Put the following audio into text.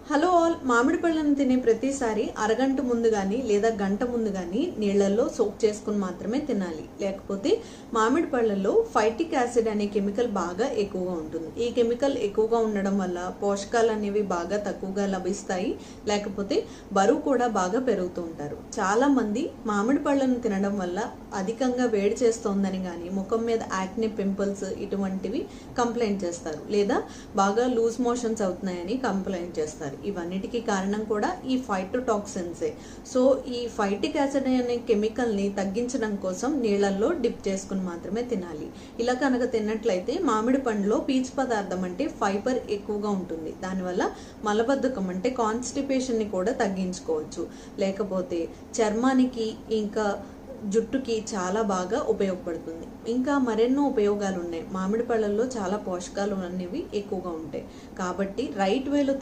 Hello all, మామిడి పళ్ళను తినే ప్రతిసారి అరగంట ముందు కానీ లేదా గంట ముందు కానీ నీళ్లలో సోక్ చేసుకుని మాత్రమే తినాలి. లేకపోతే మామిడి పళ్ళల్లో ఫైటిక్ యాసిడ్ అనే కెమికల్ బాగా ఎక్కువగా ఉంటుంది. ఈ కెమికల్ ఎక్కువగా ఉండడం వల్ల పోషకాలు అనేవి బాగా తక్కువగా లభిస్తాయి. లేకపోతే బరువు కూడా బాగా పెరుగుతూ ఉంటారు. చాలా మంది మామిడి పళ్ళను తినడం వల్ల అధికంగా వేడి చేస్తోందని కానీ, ముఖం మీద యాక్నే, పింపుల్స్ ఇటువంటివి కంప్లైంట్ చేస్తారు. లేదా బాగా లూజ్ మోషన్స్ అవుతున్నాయని కంప్లైంట్ చేస్తారు. ఇవన్నిటికీ కారణం కూడా ఈ ఫైటోటాక్సిన్సే. సో ఈ ఫైటిక్ యాసిడ్ అనే కెమికల్ ని తగ్గించడం కోసం నీళ్లలో డిప్ చేసుకుని మాత్రమే తినాలి. ఇలా కనుక తిన్నట్లయితే మామిడి పండులో పీచు పదార్థం అంటే ఫైబర్ ఎక్కువగా ఉంటుంది. దానివల్ల మలబద్ధకం అంటే కాన్స్టిపేషన్ ని కూడా తగ్గించుకోవచ్చు. లేకపోతే చర్మానికి ఇంకా జుట్టుకి చాలా బాగా ఉపయోగపడుతుంది. ఇంకా మరెన్నో ఉపయోగాలు ఉన్నాయి. మామిడి పళ్ళల్లో చాలా పోషకాలు అనేవి ఎక్కువగా ఉంటాయి. కాబట్టి రైట్ వేలో